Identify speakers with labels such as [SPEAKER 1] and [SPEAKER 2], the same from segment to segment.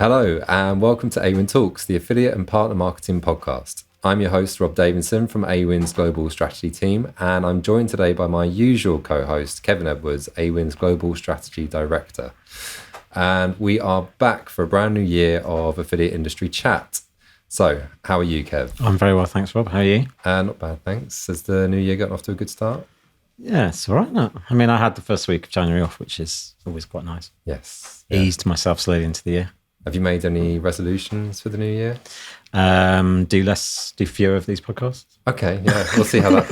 [SPEAKER 1] Hello, and welcome to Awin Talks, the affiliate and partner marketing podcast. I'm your host, Rob Davidson from Awin's Global Strategy team, and I'm joined today by my usual co-host, Kevin Edwards, Awin's Global Strategy Director. And we are back for a brand new year of affiliate industry chat. So, how are you, Kev?
[SPEAKER 2] I'm very well, thanks, Rob. How are you?
[SPEAKER 1] Not bad, thanks. Has the new year gotten off to a good start?
[SPEAKER 2] Yeah, it's all right. No? I mean, I had the first week of January off, which is always quite nice.
[SPEAKER 1] Yes.
[SPEAKER 2] Eased myself slowly into the year.
[SPEAKER 1] Have you made any resolutions for the new year?
[SPEAKER 2] Do fewer of these podcasts.
[SPEAKER 1] Okay, yeah, we'll see how that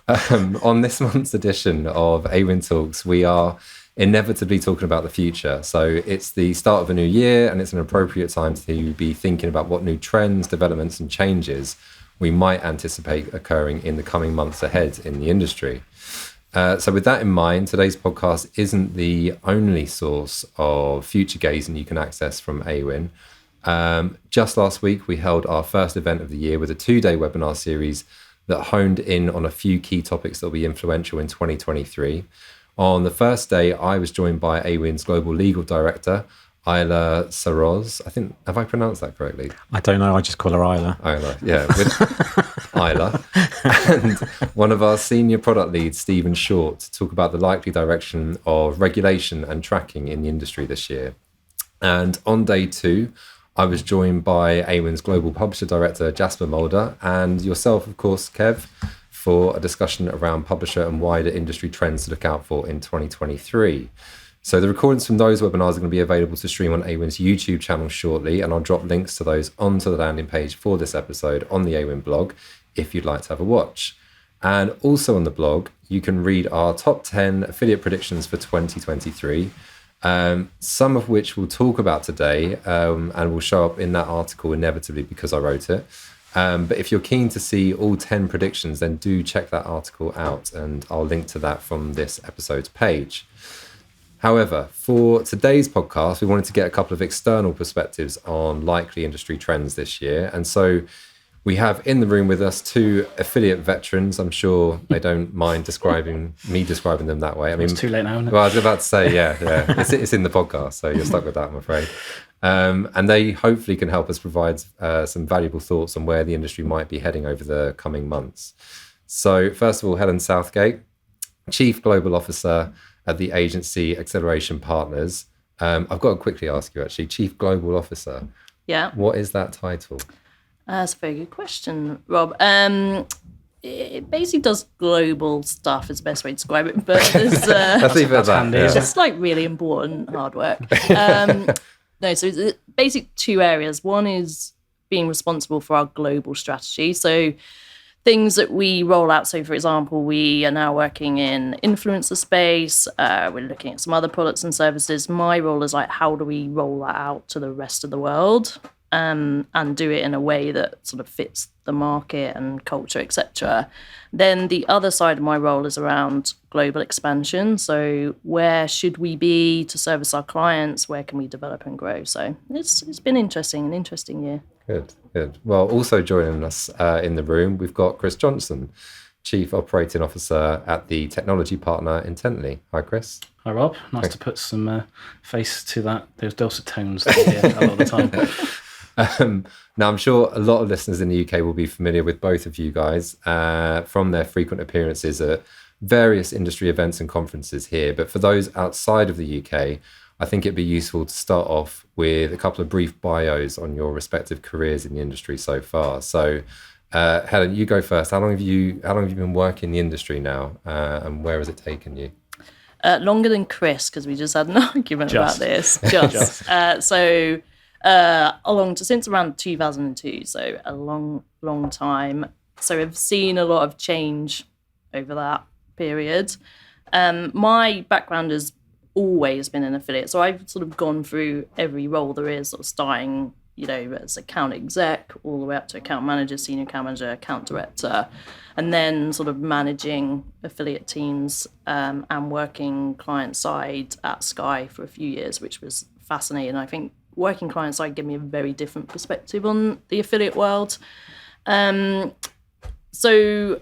[SPEAKER 1] pans out. On this month's edition of Awin Talks, we are inevitably talking about the future. So it's the start of a new year, and it's an appropriate time to be thinking about what new trends, developments, and changes we might anticipate occurring in the coming months ahead in the industry. So with that in mind, today's podcast isn't the only source of future gazing you can access from Awin. Just last week, we held our first event of the year with a 2-day webinar series that honed in on a few key topics that will be influential in 2023. On the first day, I was joined by Awin's Global Legal Director, Isla Saroz. Have I pronounced that correctly?
[SPEAKER 2] I don't know, I just call her Isla.
[SPEAKER 1] Isla, yeah, with Isla. And one of our senior product leads, Stephen Short, to talk about the likely direction of regulation and tracking in the industry this year. And on day 2, I was joined by Awin's Global Publisher Director, Jasper Mulder, and yourself, of course, Kev, for a discussion around publisher and wider industry trends to look out for in 2023. So the recordings from those webinars are going to be available to stream on Awin's YouTube channel shortly, and I'll drop links to those onto the landing page for this episode on the Awin blog if you'd like to have a watch. And also on the blog, you can read our top 10 affiliate predictions for 2023, some of which we'll talk about today and will show up in that article inevitably because I wrote it. But if you're keen to see all 10 predictions, then do check that article out, and I'll link to that from this episode's page. However, for today's podcast, we wanted to get a couple of external perspectives on likely industry trends this year. And so we have in the room with us 2 affiliate veterans. I'm sure they don't mind describing them that way. I mean,
[SPEAKER 3] it's too late now, isn't it?
[SPEAKER 1] Well, I was about to say, yeah. It's in the podcast, so you're stuck with that, I'm afraid. And they hopefully can help us provide some valuable thoughts on where the industry might be heading over the coming months. So first of all, Helen Southgate, Chief Global Officer at the agency Acceleration Partners. I've got to quickly ask you, actually, Chief Global Officer.
[SPEAKER 4] Yeah.
[SPEAKER 1] What is that title?
[SPEAKER 4] That's a very good question, Rob. It basically does global stuff is the best way to describe it, but there's
[SPEAKER 1] It's
[SPEAKER 4] just like really important hard work. No, so it's basic 2 areas. One is being responsible for our global strategy. So things that we roll out. So, for example, we are now working in influencer space. We're looking at some other products and services. My role is like, how do we roll that out to the rest of the world and do it in a way that sort of fits the market and culture, etc. Then the other side of my role is around global expansion. So where should we be to service our clients? Where can we develop and grow? So it's been an interesting year.
[SPEAKER 1] Good. Well, also joining us in the room, we've got Chris Johnson, Chief Operating Officer at the technology partner Intently. Hi, Chris.
[SPEAKER 3] Hi, Rob. Nice to put some face to those dulcet tones that you hear a lot of the time.
[SPEAKER 1] Now, I'm sure a lot of listeners in the UK will be familiar with both of you guys from their frequent appearances at various industry events and conferences here. But for those outside of the UK, I think it'd be useful to start off with a couple of brief bios on your respective careers in the industry so far. So, Helen, you go first. How long have you been working in the industry now, and where has it taken you?
[SPEAKER 4] Longer than Chris, because we just had an argument about this. Since around 2002, so a long time. So I've seen a lot of change over that period. My background has always been an affiliate, so I've sort of gone through every role there is, sort of starting, as account exec all the way up to account manager, senior account manager, account director, and then sort of managing affiliate teams and working client side at Sky for a few years, which was fascinating. I think working client side gave me a very different perspective on the affiliate world. So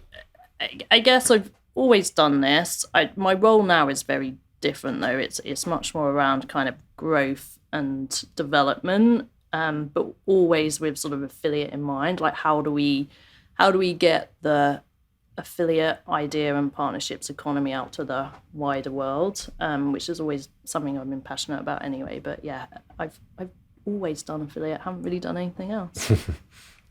[SPEAKER 4] I guess I've always done this. My role now is very different though. It's much more around kind of growth and development, but always with sort of affiliate in mind. Like how do we get the affiliate idea and partnerships economy out to the wider world, which is always something I've been passionate about anyway. But yeah, I've always done affiliate, haven't really done anything else.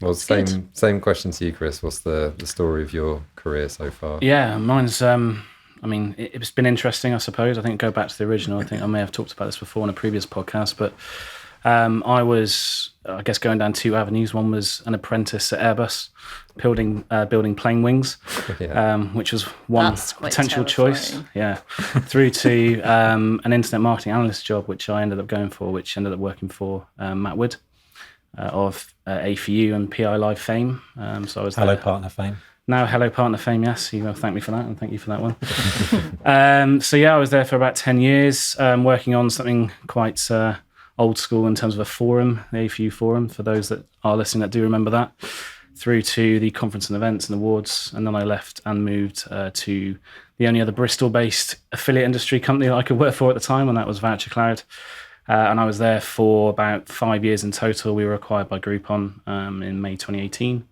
[SPEAKER 1] Well, same question to you, Chris. What's the story of your career so far?
[SPEAKER 3] Yeah, mine's, it's been interesting, I suppose. I think go back to the original. I think I may have talked about this before on a previous podcast, but I was, I guess, going down two avenues. One was an apprentice at Airbus, building plane wings, which was one potential choice. Yeah, through to an internet marketing analyst job, which I ended up going for, which ended up working for Matt Wood of A4U and PI Live fame. So I was
[SPEAKER 2] Hello Partner fame.
[SPEAKER 3] Now Hello Partner fame, yes. You will thank me for that, and thank you for that one. So yeah, I was there for about 10 years, working on something quite old school in terms of a forum, the A4U forum, for those that are listening that do remember that, through to the conference and events and awards. And then I left and moved to the only other Bristol-based affiliate industry company that I could work for at the time, and that was VoucherCloud. And I was there for about 5 years in total. We were acquired by Groupon in May 2018.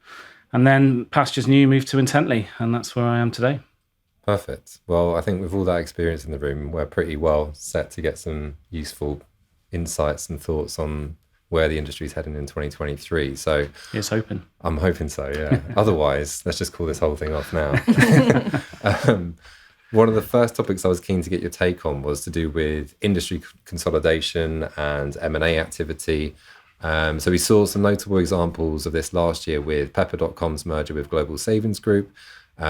[SPEAKER 3] And then Pastures New moved to Intently, and that's where I am today.
[SPEAKER 1] Perfect. Well, I think with all that experience in the room, we're pretty well set to get some useful insights and thoughts on where the industry is heading in 2023. So
[SPEAKER 3] it's hoping.
[SPEAKER 1] I'm hoping so, yeah. Otherwise, let's just call this whole thing off now. One of the first topics I was keen to get your take on was to do with industry consolidation and M&A activity. So we saw some notable examples of this last year with Pepper.com's merger with Global Savings Group,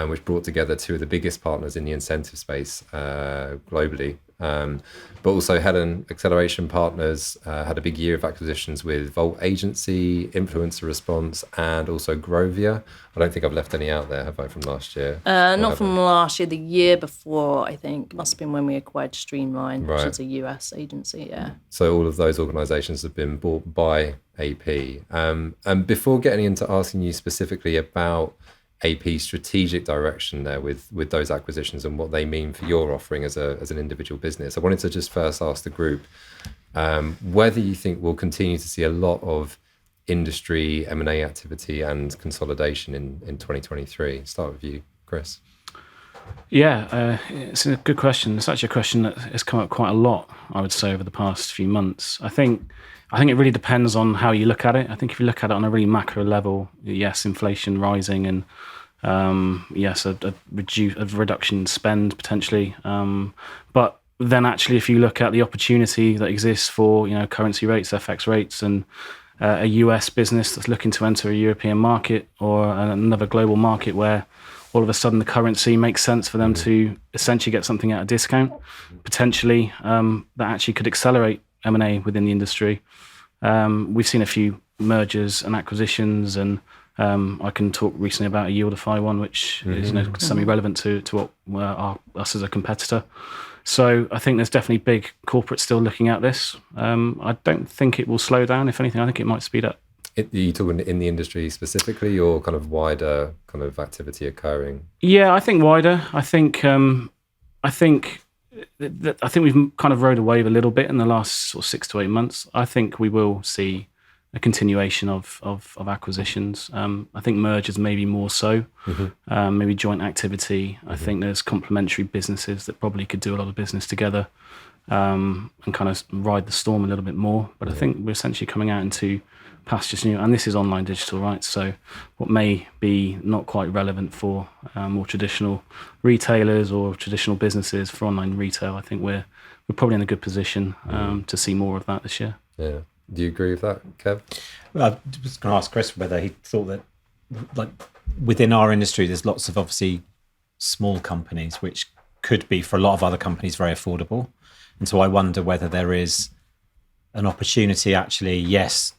[SPEAKER 1] which brought together two of the biggest partners in the incentive space globally. But also Helen Acceleration Partners had a big year of acquisitions with Volt Agency, Influencer Response, and also Grovia. I don't think I've left any out there, have I, from last year?
[SPEAKER 4] Not from last year, the year before, I think. Must have been when we acquired Streamline,
[SPEAKER 1] right,
[SPEAKER 4] which is a US agency, yeah.
[SPEAKER 1] So all of those organisations have been bought by AP. And before getting into asking you specifically about AP's strategic direction there with those acquisitions and what they mean for your offering as an individual business, I wanted to just first ask the group whether you think we'll continue to see a lot of industry M&A activity and consolidation in 2023. Start with you, Chris.
[SPEAKER 3] Yeah, it's a good question. It's actually a question that has come up quite a lot, I would say, over the past few months. I think it really depends on how you look at it. I think if you look at it on a really macro level, yes, inflation rising and yes, a reduction in spend potentially. But then actually, if you look at the opportunity that exists for currency rates, FX rates, and a US business that's looking to enter a European market or another global market where all of a sudden the currency makes sense for them to essentially get something at a discount, potentially that actually could accelerate M&A within the industry. We've seen a few mergers and acquisitions, and I can talk recently about a Yieldify one, which is semi-relevant to what us as a competitor. So I think there's definitely big corporates still looking at this. I don't think it will slow down. If anything, I think it might speed up.
[SPEAKER 1] Are you talking in the industry specifically, or kind of wider kind of activity occurring?
[SPEAKER 3] Yeah, I think wider. I think we've kind of rode a wave a little bit in the last sort of 6 to 8 months. I think we will see a continuation of acquisitions. I think mergers maybe more so, maybe joint activity. I think there's complementary businesses that probably could do a lot of business together and kind of ride the storm a little bit more. But I think we're essentially coming out into Pastures New, and this is online digital, right? So what may be not quite relevant for more traditional retailers or traditional businesses for online retail, I think we're probably in a good position to see more of that this year.
[SPEAKER 1] Yeah. Do you agree with that, Kev?
[SPEAKER 2] Well, I was going to ask Chris whether he thought that, like, within our industry, there's lots of obviously small companies, which could be for a lot of other companies very affordable. And so I wonder whether there is an opportunity actually, yes,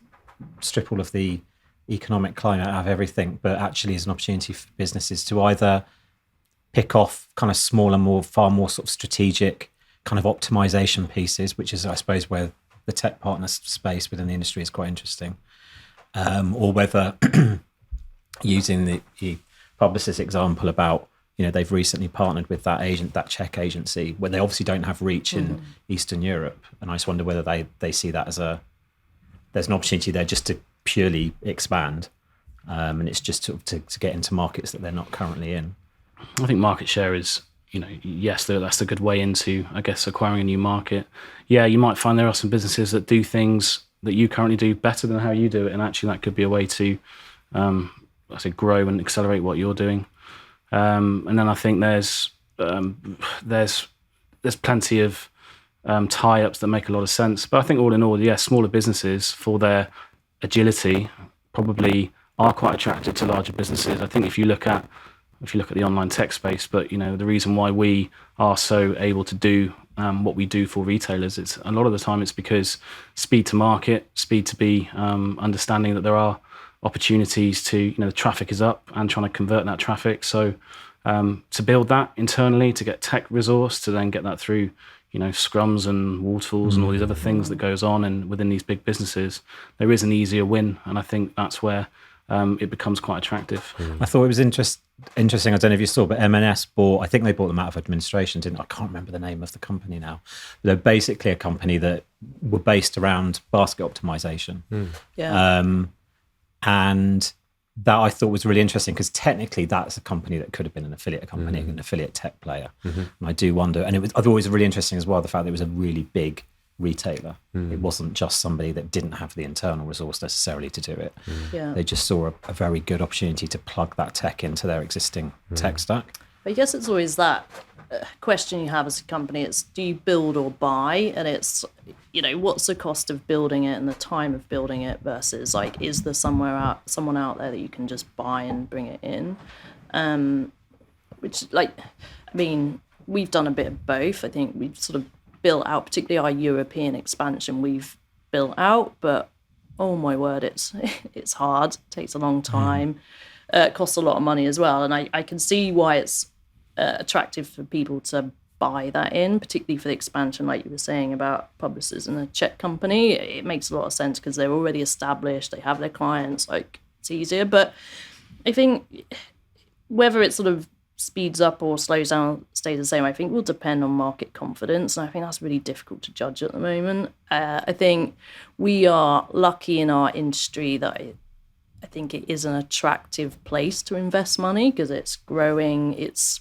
[SPEAKER 2] strip all of the economic climate out of everything, but actually is an opportunity for businesses to either pick off kind of smaller, far more sort of strategic kind of optimization pieces, which is, I suppose, where the tech partner space within the industry is quite interesting, or whether using the publicist example about they've recently partnered with that Czech agency where they obviously don't have reach in Eastern Europe. And I just wonder whether they see that as there's an opportunity there just to purely expand. And it's just to get into markets that they're not currently in.
[SPEAKER 3] I think market share is, yes, that's a good way into, I guess, acquiring a new market. Yeah, you might find there are some businesses that do things that you currently do better than how you do it. And actually that could be a way to, grow and accelerate what you're doing. And then I think there's plenty of tie-ups that make a lot of sense. But I think all in all, smaller businesses for their agility probably are quite attracted to larger businesses. I think if you look at the online tech space, but the reason why we are so able to do what we do for retailers, it's a lot of the time it's because speed to market, speed to be understanding that there are opportunities to, the traffic is up and trying to convert that traffic. So to build that internally, to get tech resource, to then get that through, scrums and waterfalls and all these other things that goes on and within these big businesses, there is an easier win. And I think that's where it becomes quite attractive.
[SPEAKER 2] I thought it was interesting. I don't know if you saw, but M&S I think they bought them out of administration, didn't I? Can't remember the name of the company now. They're basically a company that were based around basket optimization. And that I thought was really interesting because technically that's a company that could have been an affiliate company, an affiliate tech player. And I do wonder, and I thought it was really interesting as well, the fact that it was a really big retailer. It wasn't just somebody that didn't have the internal resource necessarily to do it. They just saw a very good opportunity to plug that tech into their existing tech stack.
[SPEAKER 4] But I guess it's always that question you have as a company. It's, do you build or buy? And it's, what's the cost of building it and the time of building it versus is there someone out there that you can just buy and bring it in? We've done a bit of both. I think we've sort of built out, particularly our European expansion, we've built out, but oh my word, it's hard. It takes a long time. It costs a lot of money as well. And I can see why it's attractive for people to buy that in, particularly for the expansion, like you were saying about Publicis and a Czech company. It makes a lot of sense because they're already established, they have their clients, it's easier. But I think whether it sort of speeds up or slows down, stays the same, I think will depend on market confidence. And I think that's really difficult to judge at the moment. I think we are lucky in our industry that I think it is an attractive place to invest money because it's growing, it's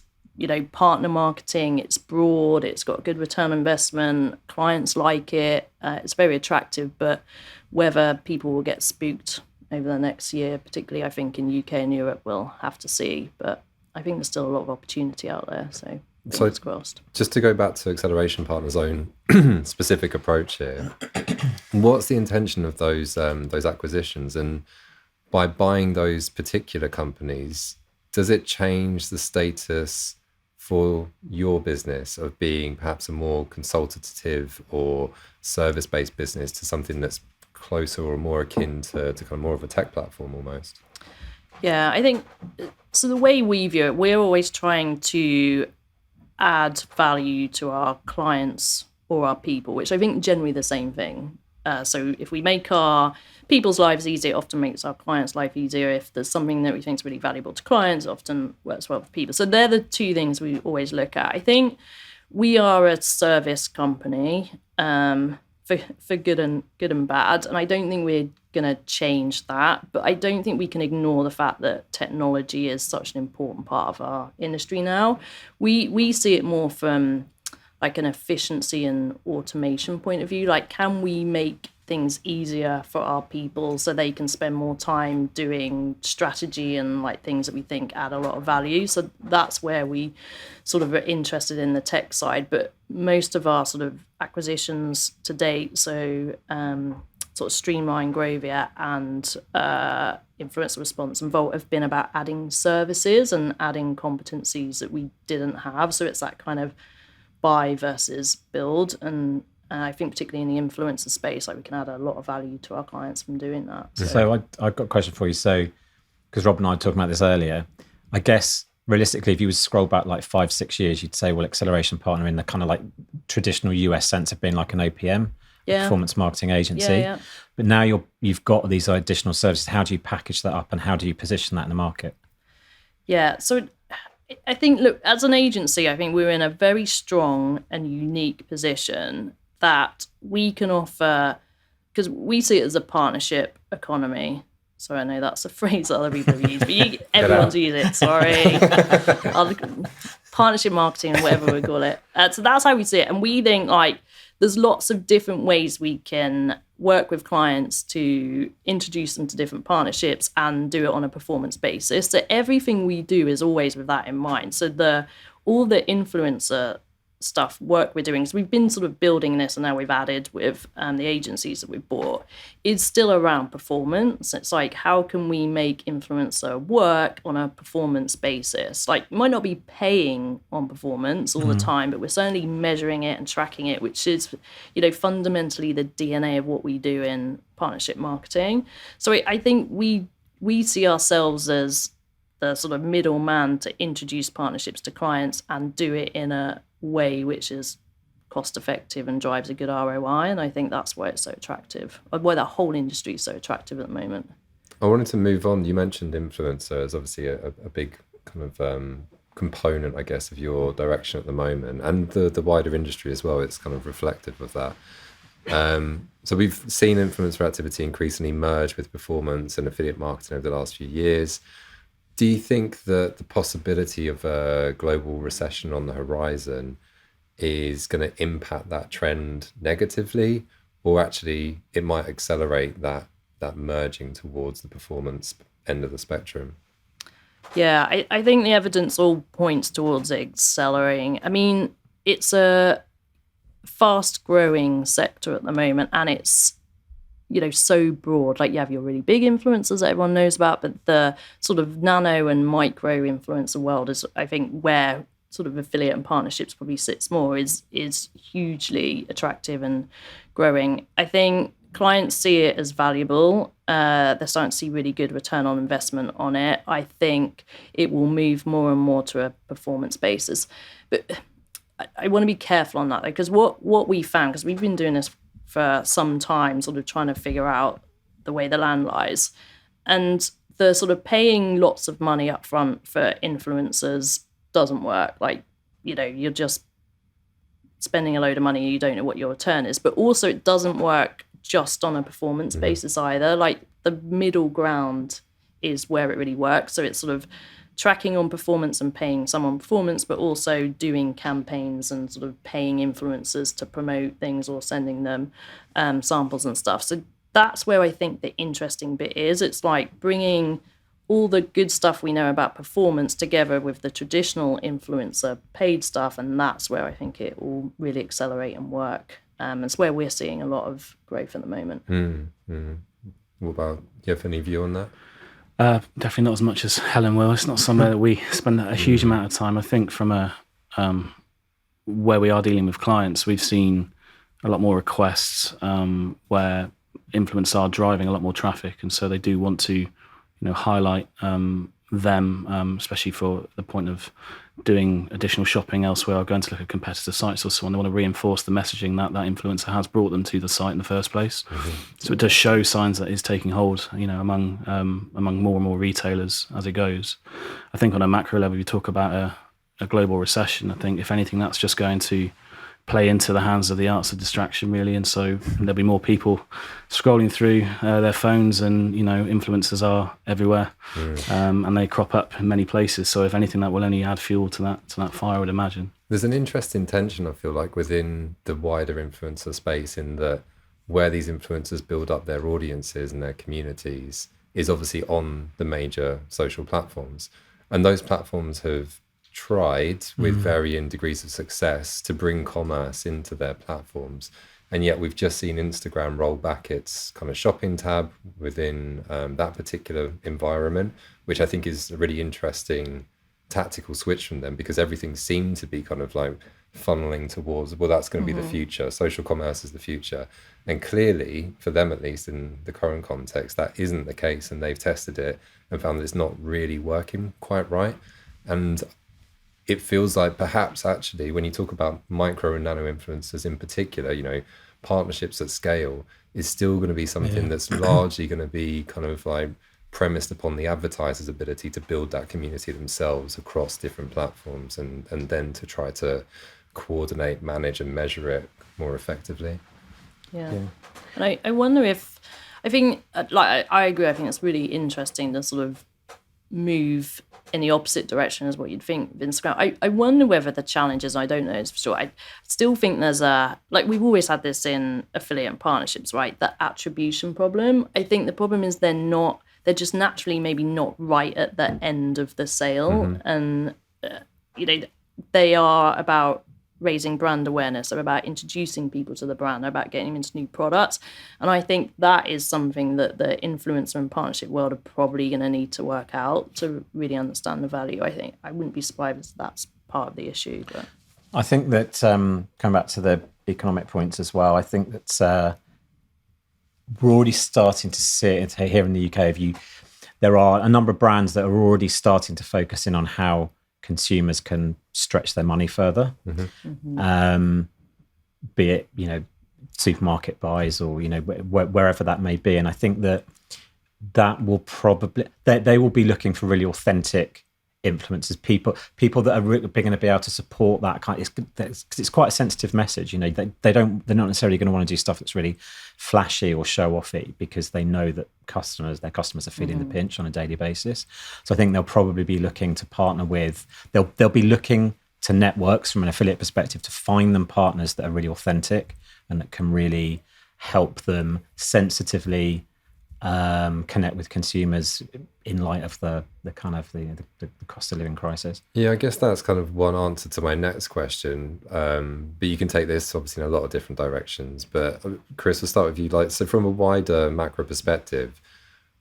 [SPEAKER 4] partner marketing, it's broad, it's got good return on investment, clients like it, it's very attractive. But whether people will get spooked over the next year, particularly I think in UK and Europe, we'll have to see. But I think there's still a lot of opportunity out there, so fingers crossed.
[SPEAKER 1] Just to go back to Acceleration Partners' own specific approach here, what's the intention of those acquisitions? And by buying those particular companies, does it change the status for your business of being perhaps a more consultative or service-based business to something that's closer or more akin to kind of more of a tech platform almost?
[SPEAKER 4] Yeah, I think, so the way we view it, we're always trying to add value to our clients or our people, which I think generally the same thing. So if we make our people's lives easier, it often makes our clients' life easier. If there's something that we think is really valuable to clients, it often works well for people. So they're the two things we always look at. I think we are a service company for good and bad, and I don't think we're going to change that. But I don't think we can ignore the fact that technology is such an important part of our industry now. We see it more from an efficiency and automation point of view. Can we make things easier for our people so they can spend more time doing strategy and things that we think add a lot of value? So that's where we sort of are interested in the tech side. But most of our sort of acquisitions to date, so sort of Streamline, Grovia and Influencer Response and Volt have been about adding services and adding competencies that we didn't have. So it's that kind of buy versus build, and I think particularly in the influencer space, we can add a lot of value to our clients from doing that.
[SPEAKER 2] So I've got a question for you. So because Rob and I were talking about this earlier, I guess realistically, if you would scroll back 5-6 years, you'd say, well, Acceleration Partner in the kind of traditional US sense of being an OPM, performance marketing agency.
[SPEAKER 4] Yeah.
[SPEAKER 2] But now you've got these additional services. How do you package that up and how do you position that in the market?
[SPEAKER 4] Yeah, so I think, look, as an agency, I think we're in a very strong and unique position that we can offer, because we see it as a partnership economy. So I know that's a phrase that other people have used, but everyone's used it. Sorry. Partnership marketing, or whatever we call it. So that's how we see it. And we think like there's lots of different ways we can work with clients to introduce them to different partnerships and do it on a performance basis. So everything we do is always with that in mind. So all the influencer stuff work we're doing, so we've been sort of building this, and now we've added with the agencies that we've bought, is still around performance. It's like, how can we make influencer work on a performance basis? Like, you might not be paying on performance all the time, but we're certainly measuring it and tracking it, which is, fundamentally the DNA of what we do in partnership marketing. So I think we see ourselves as the sort of middleman to introduce partnerships to clients and do it in a way which is cost effective and drives a good ROI. And I think that's why it's so attractive, why that whole industry is so attractive at the moment.
[SPEAKER 1] I wanted to move on. You mentioned influencer as obviously a big kind of component, I guess, of your direction at the moment, and the wider industry as well. It's kind of reflective of that. So we've seen influencer activity increasingly merge with performance and affiliate marketing over the last few years. Do you think that the possibility of a global recession on the horizon is going to impact that trend negatively, or actually it might accelerate that merging towards the performance end of the spectrum?
[SPEAKER 4] Yeah, I think the evidence all points towards it accelerating. I mean, it's a fast-growing sector at the moment, and it's so broad. Like, you have your really big influencers that everyone knows about, but the sort of nano and micro influencer world is, I think, where sort of affiliate and partnerships probably sits more, is hugely attractive and growing. I think clients see it as valuable. They're starting to see really good return on investment on it. I think it will move more and more to a performance basis. But I want to be careful on that, because what we found, because we've been doing this for some time, sort of trying to figure out the way the land lies. And the sort of paying lots of money up front for influencers doesn't work. Like, you're just spending a load of money and you don't know what your return is. But also it doesn't work just on a performance basis either. Like, the middle ground is where it really works. So it's sort of tracking on performance and paying some on performance, but also doing campaigns and sort of paying influencers to promote things or sending them samples and stuff. So that's where I think the interesting bit is. It's like bringing all the good stuff we know about performance together with the traditional influencer paid stuff, and that's where I think it will really accelerate and work. It's where we're seeing a lot of growth at the moment.
[SPEAKER 1] What about, do you have any view on that?
[SPEAKER 3] Definitely not as much as Helen will. It's not somewhere that we spend a huge amount of time. I think from where we are dealing with clients, we've seen a lot more requests where influencers are driving a lot more traffic, and so they do want to highlight them, especially for the point of doing additional shopping elsewhere or going to look at competitor sites or so on. They want to reinforce the messaging that influencer has brought them to the site in the first place. So it does show signs that it's taking hold, among more and more retailers as it goes. I think on a macro level, you talk about a global recession. I think if anything, that's just going to play into the hands of the arts of distraction, really. And so there'll be more people scrolling through their phones, and influencers are everywhere, and they crop up in many places. So if anything, that will only add fuel to that fire, I would imagine.
[SPEAKER 1] There's an interesting tension, I feel like, within the wider influencer space, in that where these influencers build up their audiences and their communities is obviously on the major social platforms, and those platforms have tried with varying degrees of success to bring commerce into their platforms, and yet we've just seen Instagram roll back its kind of shopping tab within that particular environment, which I think is a really interesting tactical switch from them, because everything seemed to be kind of like funneling towards, well, that's going to be the future, social commerce is the future, and clearly for them, at least in the current context, that isn't the case, and they've tested it and found that it's not really working quite right. And it feels like perhaps actually when you talk about micro and nano influencers in particular, partnerships at scale is still going to be something that's largely going to be kind of like premised upon the advertiser's ability to build that community themselves across different platforms, and then to try to coordinate, manage and measure it more effectively.
[SPEAKER 4] Yeah. And I wonder if, I think, like, I agree, I think it's really interesting to sort of move in the opposite direction as what you'd think with Instagram. I wonder whether the challenge is, I don't know for sure, I still think there's like we've always had this in affiliate and partnerships, right? The attribution problem. I think the problem is they're just naturally maybe not right at the end of the sale. And, they are about raising brand awareness. They're about introducing people to the brand. They're about getting them into new products. And I think that is something that the influencer and partnership world are probably going to need to work out to really understand the value. I think I wouldn't be surprised if that's part of the issue. But
[SPEAKER 2] I think that, coming back to the economic points as well, I think that we're already starting to see it here in the UK. There are a number of brands that are already starting to focus in on how consumers can stretch their money further, be it supermarket buys or wherever that may be. And I think that will probably they will be looking for really authentic influencers, people that are really going to be able to support that kind. Because it's quite a sensitive message. They're not necessarily going to want to do stuff that's really flashy or show offy, because they know that their customers are feeling the pinch on a daily basis. So I think they'll probably be looking to partner with. They'll be looking to networks from an affiliate perspective to find them partners that are really authentic and that can really help them sensitively connect with consumers in light of the kind of the cost of living crisis.
[SPEAKER 1] Yeah, I guess that's kind of one answer to my next question. But you can take this obviously in a lot of different directions. But Chris, we'll start with you. So from a wider macro perspective,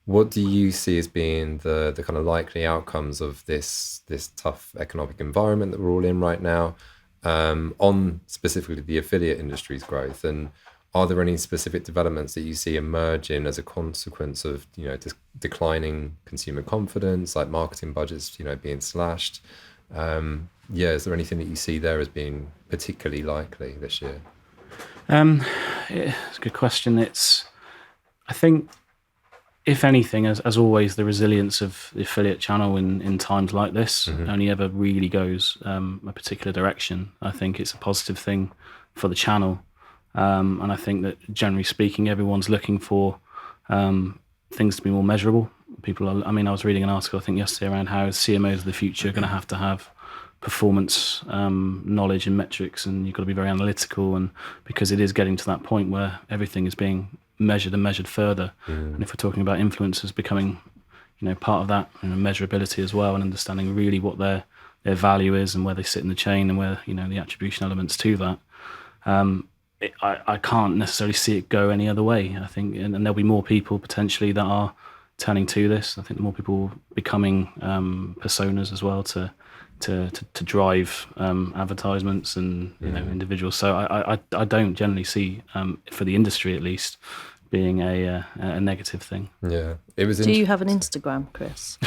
[SPEAKER 1] what do you see as being the kind of likely outcomes of this tough economic environment that we're all in right now, on specifically the affiliate industry's growth? And are there any specific developments that you see emerging as a consequence of declining consumer confidence, like marketing budgets being slashed? Is there anything that you see there as being particularly likely this year?
[SPEAKER 3] It's a good question. I think, if anything, as always, the resilience of the affiliate channel in times like this only ever really goes a particular direction. I think it's a positive thing for the channel. And I think that generally speaking, everyone's looking for things to be more measurable. I was reading an article, I think yesterday, around how CMOs of the future are going to have performance knowledge and metrics, and you've got to be very analytical, and because it is getting to that point where everything is being measured and measured further. And if we're talking about influencers becoming part of that measurability as well, and understanding really what their value is and where they sit in the chain and where the attribution elements to that, I can't necessarily see it go any other way. I think, and there'll be more people potentially that are turning to this. I think more people becoming personas as well to drive advertisements and individuals. So I don't generally see, for the industry at least, being a negative thing.
[SPEAKER 1] Yeah, it was.
[SPEAKER 4] Do you have an Instagram, Chris?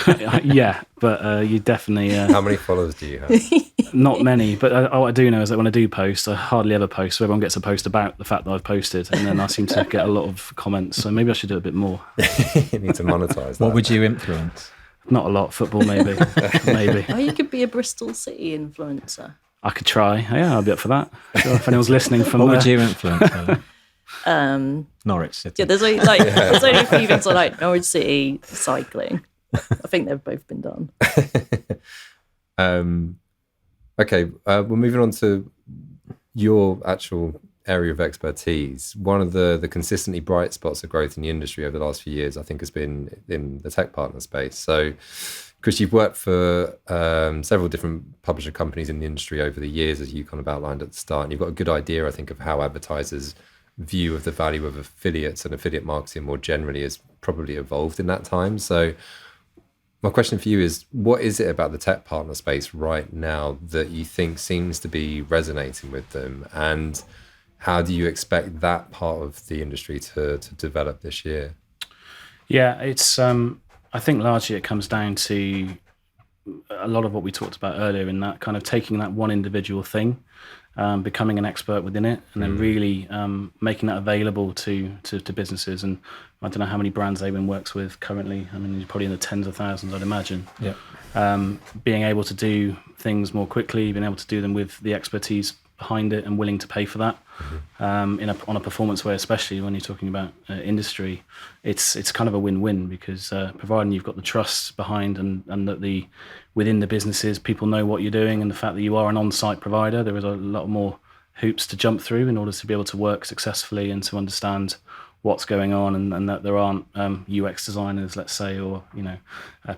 [SPEAKER 3] Yeah, but you definitely.
[SPEAKER 1] How many followers do you have?
[SPEAKER 3] Not many, but what I do know is that when I do post, I hardly ever post. So everyone gets a post about the fact that I've posted, and then I seem to get a lot of comments. So maybe I should do a bit more.
[SPEAKER 1] You need to monetize that.
[SPEAKER 2] What would you influence?
[SPEAKER 3] Not a lot. Football, maybe. Maybe.
[SPEAKER 4] Oh, you could be a Bristol City influencer.
[SPEAKER 3] I could try. Yeah, I'll be up for that. Sure, if anyone's listening from
[SPEAKER 2] what would you influence? Norwich City.
[SPEAKER 4] Yeah, there's only a few things I like. Norwich City, cycling. I think they've both been done.
[SPEAKER 1] Okay, we're moving on to your actual area of expertise. One of the consistently bright spots of growth in the industry over the last few years, I think, has been in the tech partner space. So, Chris, you've worked for several different publisher companies in the industry over the years, as you kind of outlined at the start, and you've got a good idea, I think, of how advertisers' view of the value of affiliates and affiliate marketing more generally has probably evolved in that time. So my question for you is, what is it about the tech partner space right now that you think seems to be resonating with them? And how do you expect that part of the industry to develop this year?
[SPEAKER 3] Yeah, it's I think largely it comes down to a lot of what we talked about earlier, in that kind of taking that one individual thing becoming an expert within it, and then really making that available to businesses. And I don't know how many brands Awin works with currently. I mean, you're probably in the tens of thousands, I'd imagine.
[SPEAKER 2] Yeah.
[SPEAKER 3] Being able to do things more quickly, being able to do them with the expertise behind it and willing to pay for that on a performance way, especially when you're talking about industry, it's kind of a win-win, because providing you've got the trust behind and that within the businesses people know what you're doing, and the fact that you are an on-site provider, there is a lot more hoops to jump through in order to be able to work successfully and to understand what's going on, and that there aren't UX designers, let's say, or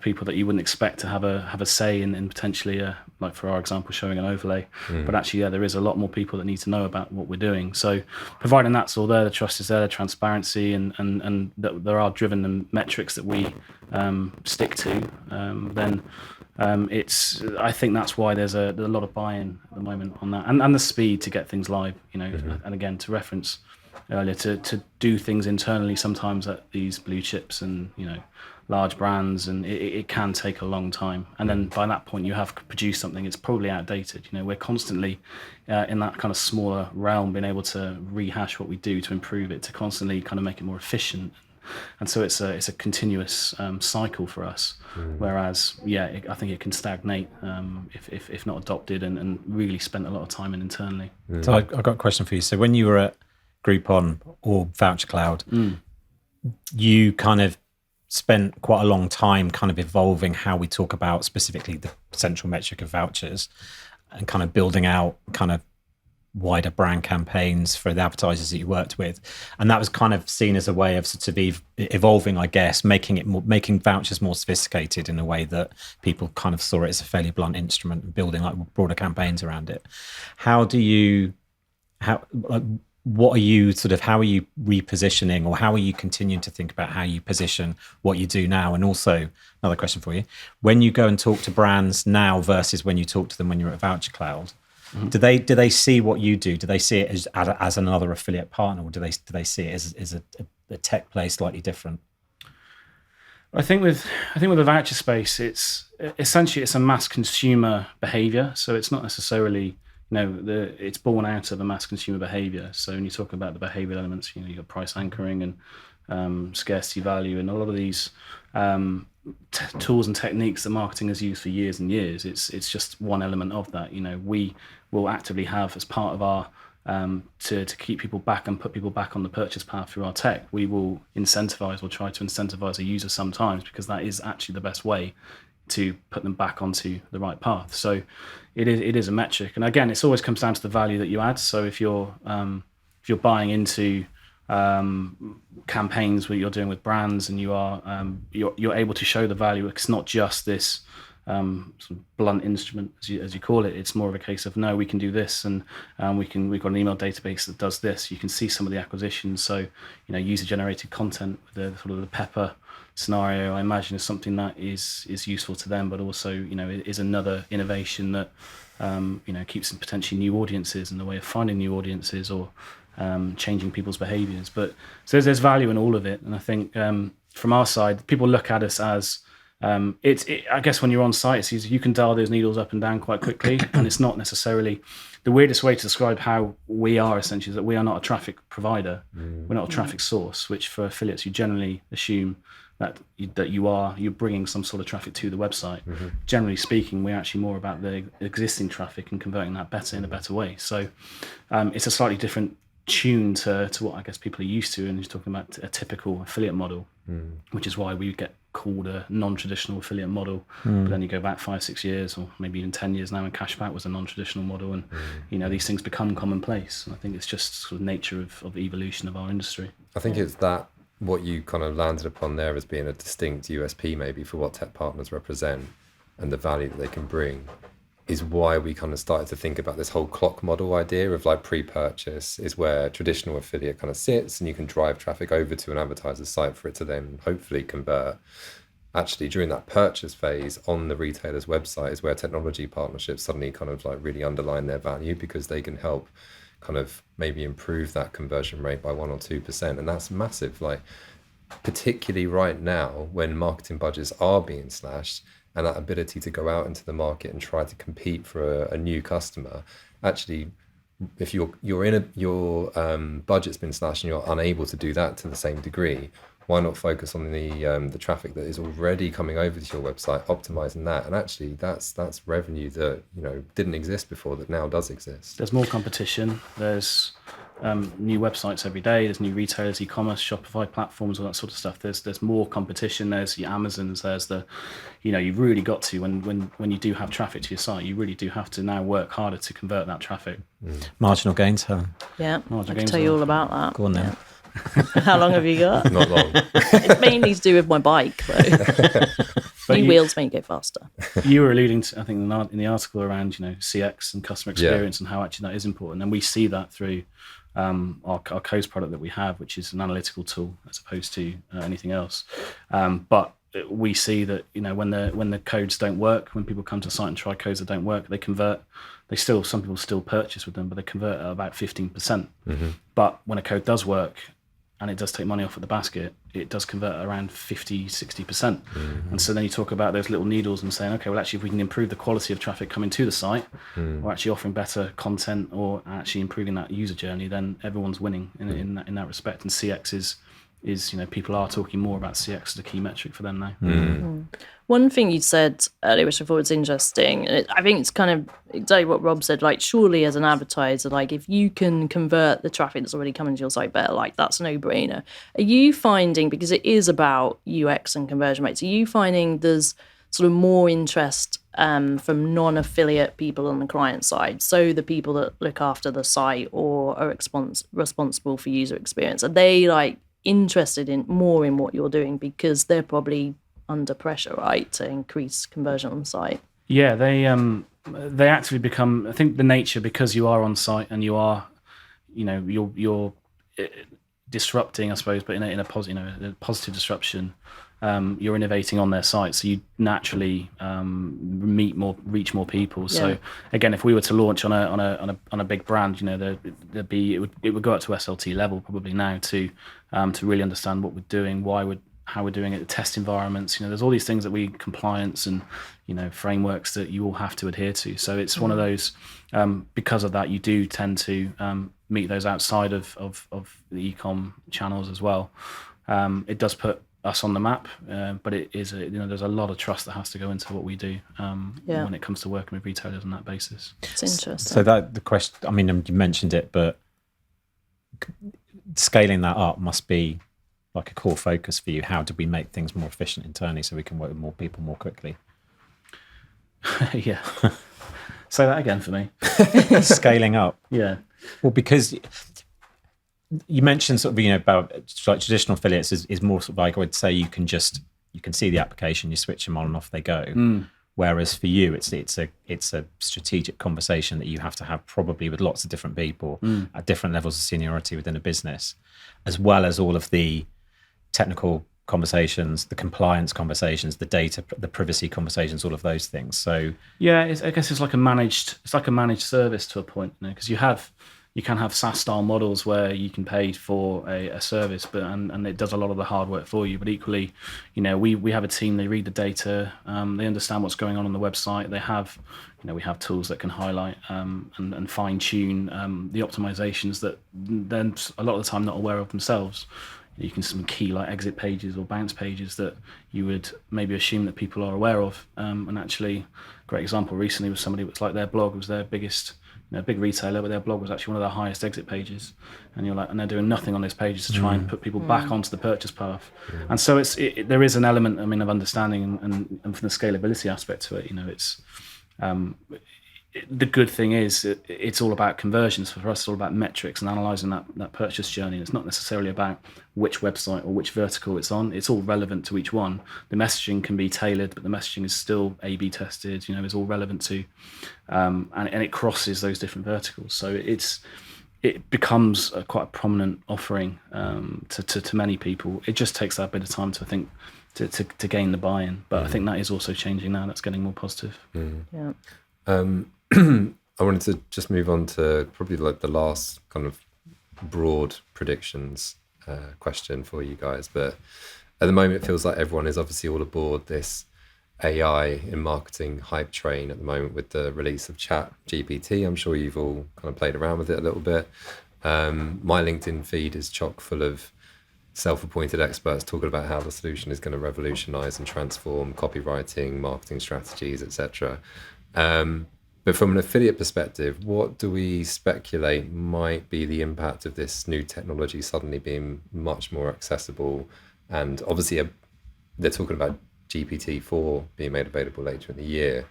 [SPEAKER 3] people that you wouldn't expect to have a say in potentially, like for our example, showing an overlay. But actually, there is a lot more people that need to know about what we're doing. So providing that's all there, the trust is there, the transparency, and that there are driven metrics that we stick to, then I think that's why there's a lot of buy-in at the moment on that, and the speed to get things live. And again, to reference earlier, to do things internally sometimes at these blue chips and large brands, and it can take a long time, and then by that point you have produced something it's probably outdated. We're constantly in that kind of smaller realm being able to rehash what we do to improve it, to constantly kind of make it more efficient, and so it's a continuous cycle for us. Whereas I think it can stagnate if not adopted and really spent a lot of time in internally.
[SPEAKER 2] So I've got a question for you. So when you were at Groupon or Voucher Cloud, you kind of spent quite a long time kind of evolving how we talk about specifically the central metric of vouchers, and kind of building out kind of wider brand campaigns for the advertisers that you worked with, and that was kind of seen as a way of sort of evolving, I guess, making vouchers more sophisticated in a way that people kind of saw it as a fairly blunt instrument, and building like broader campaigns around it. How are you repositioning, or how are you continuing to think about how you position what you do now? And also, another question for you, when you go and talk to brands now versus when you talk to them when you're at Voucher Cloud, do they see what you do? Do they see it as another affiliate partner, or do they see it as a tech play slightly different?
[SPEAKER 3] I think with the voucher space, it's essentially a mass consumer behavior. So it's not necessarily it's born out of a mass consumer behavior. So when you talk about the behavioral elements, you've got price anchoring and scarcity value, and a lot of these tools and techniques that marketing has used for years and years. It's just one element of that. We will actively have as part of our to keep people back and put people back on the purchase path through our tech. We will try to incentivize a user sometimes, because that is actually the best way to put them back onto the right path. So it is a metric, and again, it always comes down to the value that you add. So if you're buying into campaigns where you're doing with brands, and you're able to show the value, it's not just this sort of blunt instrument as you call it. It's more of a case of, no, we can do this, and we've got an email database that does this. You can see some of the acquisitions. So user generated content with the sort of the Pepper scenario, I imagine, is something that is useful to them, but also it is another innovation that keeps them potentially new audiences, and the way of finding new audiences, or changing people's behaviors. But so there's value in all of it, and I think from our side, people look at us as I guess when you're on site, it's easy. You can dial those needles up and down quite quickly, and it's not necessarily the weirdest way to describe how we are. Essentially, is that we are not a traffic provider. We're not a traffic source, which for affiliates you generally assume that you're bringing some sort of traffic to the website. Generally speaking, we're actually more about the existing traffic and converting that in a better way. So it's a slightly different tune to what I guess people are used to, and you're talking about a typical affiliate model, which is why we get called a non-traditional affiliate model. But then you go back 5-6 years, or maybe even 10 years now, and cashback was a non-traditional model, and these things become commonplace. And I think it's just sort of nature of the evolution of our industry.
[SPEAKER 1] I think it's that what you kind of landed upon there as being a distinct USP maybe for what tech partners represent and the value that they can bring, is why we kind of started to think about this whole clock model idea of like pre-purchase is where traditional affiliate kind of sits, and you can drive traffic over to an advertiser's site for it to then hopefully convert. Actually, during that purchase phase on the retailer's website is where technology partnerships suddenly kind of like really underline their value, because they can help kind of maybe improve that conversion rate by 1 or 2%. And that's massive, like particularly right now when marketing budgets are being slashed, and that ability to go out into the market and try to compete for a new customer. Actually, if your budget's been slashed and you're unable to do that to the same degree, why not focus on the traffic that is already coming over to your website, optimizing that? And actually, that's revenue that didn't exist before that now does exist.
[SPEAKER 3] There's more competition. There's new websites every day. There's new retailers, e-commerce, Shopify platforms, all that sort of stuff. There's more competition. There's your Amazons. There's you've really got to when you do have traffic to your site, you really do have to now work harder to convert that traffic.
[SPEAKER 2] Marginal gains, Helen.
[SPEAKER 4] Yeah, I can tell you all about that.
[SPEAKER 2] Go on then.
[SPEAKER 4] How long have you got?
[SPEAKER 1] Not long.
[SPEAKER 4] It's mainly to do with my bike, though. New wheels make it go faster.
[SPEAKER 3] You were alluding to, I think, in the article around CX and customer experience and how actually that is important, and we see that through our codes product that we have, which is an analytical tool as opposed to anything else. But we see that when the codes don't work, when people come to the site and try codes that don't work, they convert. Some people still purchase with them, but they convert at about 15%. Mm-hmm. But when a code does work, and it does take money off of the basket, it does convert around 50, 60%. Mm-hmm. And so then you talk about those little needles and saying, okay, well, actually, if we can improve the quality of traffic coming to the site, or actually offering better content, or actually improving that user journey, then everyone's winning in that respect. And CX is people are talking more about CX as a key metric for them now.
[SPEAKER 4] Mm-hmm. One thing you said earlier, which I thought was interesting, I think it's kind of exactly what Rob said, like, surely as an advertiser, like, if you can convert the traffic that's already coming to your site better, like, that's a no-brainer. Are you finding, because it is about UX and conversion rates, are you finding there's sort of more interest from non-affiliate people on the client side? So the people that look after the site or are responsible for user experience, are they, like, interested in more in what you're doing because they're probably under pressure, right, to increase conversion on the site? Yeah,
[SPEAKER 3] they actually become, I think the nature, because you are on site and you are, you're disrupting, I suppose, but in a positive disruption. You're innovating on their site, so you naturally reach more people. Yeah. So again, if we were to launch on a big brand, it would go up to SLT level probably now to really understand what we're doing, how we're doing it, the test environments. There's all these things that compliance and frameworks that you all have to adhere to. So it's one of those. Because of that, you do tend to meet those outside of the e-com channels as well. It does put us on the map, but it is there's a lot of trust that has to go into what we do when it comes to working with retailers on that basis.
[SPEAKER 4] It's interesting.
[SPEAKER 2] So that the question, I mean, you mentioned it, but scaling that up must be like a core focus for you. How do we make things more efficient internally so we can work with more people more quickly?
[SPEAKER 3] Yeah. Say that again for me.
[SPEAKER 2] Scaling up.
[SPEAKER 3] Yeah.
[SPEAKER 2] Well, because you mentioned sort of, about like traditional affiliates is more sort of like, I would say you can see the application, you switch them on and off they go. Whereas for you, it's a strategic conversation that you have to have probably with lots of different people at different levels of seniority within a business, as well as all of the technical conversations, the compliance conversations, the data, the privacy conversations, all of those things. So
[SPEAKER 3] yeah, I guess it's like a managed service to a point, because you can have SaaS style models where you can pay for a service, but and it does a lot of the hard work for you. But equally, we have a team. They read the data. They understand what's going on the website. They have, we have tools that can highlight and fine tune the optimizations that they're a lot of the time not aware of themselves. You can some key like exit pages or bounce pages that you would maybe assume that people are aware of. And actually, great example recently was somebody was like their blog was their biggest. Big retailer, but their blog was actually one of their highest exit pages, and and they're doing nothing on those pages to try and put people back onto the purchase path. And so there is an element, of understanding and from the scalability aspect to it. It's the good thing is it's all about conversions. For us, it's all about metrics and analysing that purchase journey. It's not necessarily about which website or which vertical it's on. It's all relevant to each one. The messaging can be tailored, but the messaging is still A/B tested. It's all relevant to, and it crosses those different verticals. So it becomes quite a prominent offering to many people. It just takes that bit of time to gain the buy-in. But I think that is also changing now. That's getting more positive.
[SPEAKER 4] Yeah.
[SPEAKER 1] I wanted to just move on to probably like the last kind of broad predictions question for you guys. But at the moment, it feels like everyone is obviously all aboard this AI in marketing hype train at the moment with the release of Chat GPT. I'm sure you've all kind of played around with it a little bit. My LinkedIn feed is chock full of self-appointed experts talking about how the solution is going to revolutionize and transform copywriting, marketing strategies, etc. But from an affiliate perspective, what do we speculate might be the impact of this new technology suddenly being much more accessible? And obviously, they're talking about GPT-4 being made available later in the year.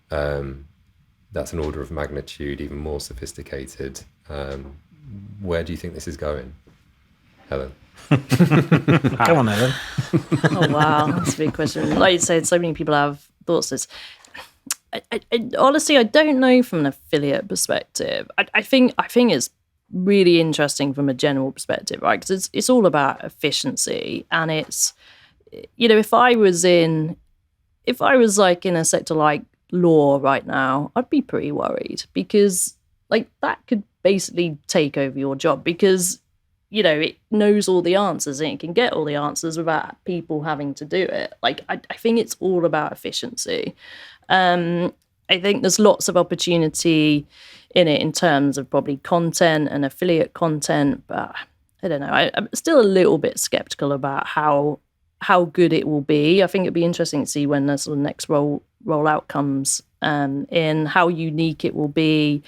[SPEAKER 1] That's an order of magnitude, even more sophisticated. Where do you think this is going, Helen?
[SPEAKER 2] Come on, Ellen.
[SPEAKER 4] Oh, wow. That's a big question. Like you said, so many people have thoughts. Honestly, I don't know from an affiliate perspective. I think it's really interesting from a general perspective, right? Because it's all about efficiency, and it's, if I was like in a sector like law right now, I'd be pretty worried, because like that could basically take over your job, because it knows all the answers and it can get all the answers without people having to do it. Like I think it's all about efficiency. I think there's lots of opportunity in it in terms of probably content and affiliate content, but I don't know. I'm still a little bit skeptical about how good it will be. I think it'd be interesting to see when the sort of next rollout comes in, how unique it will be,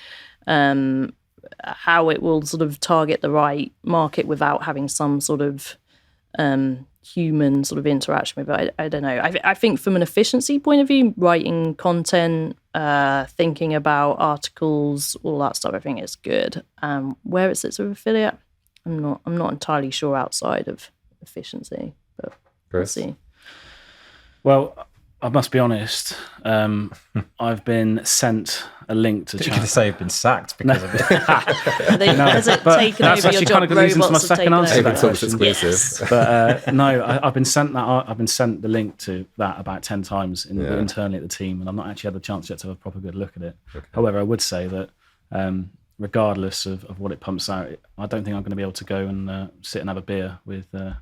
[SPEAKER 4] how it will sort of target the right market without having some sort of human sort of interaction with it. I don't know. I think from an efficiency point of view, writing content, thinking about articles, all that stuff, I think it's good. Where it sits with affiliate, I'm not entirely sure outside of efficiency, but we'll see.
[SPEAKER 3] Well, I must be honest. I've been sent a link to
[SPEAKER 2] You're
[SPEAKER 3] chat.
[SPEAKER 2] going to say you've been sacked because of it.
[SPEAKER 4] Has it taken
[SPEAKER 3] That's
[SPEAKER 4] over your
[SPEAKER 3] actually
[SPEAKER 4] job?
[SPEAKER 3] kind of good leads into my
[SPEAKER 4] Robots have
[SPEAKER 3] second
[SPEAKER 4] taken
[SPEAKER 3] answer to
[SPEAKER 4] over?
[SPEAKER 3] that
[SPEAKER 1] Awin Talks
[SPEAKER 3] question.
[SPEAKER 1] exclusive.
[SPEAKER 3] But no, I've been sent that. I've been sent the link to that about 10 times internally at the team, and I've not actually had the chance yet to have a proper good look at it. Okay. However, I would say that regardless of what it pumps out, I don't think I'm going to be able to go and sit and have a beer with a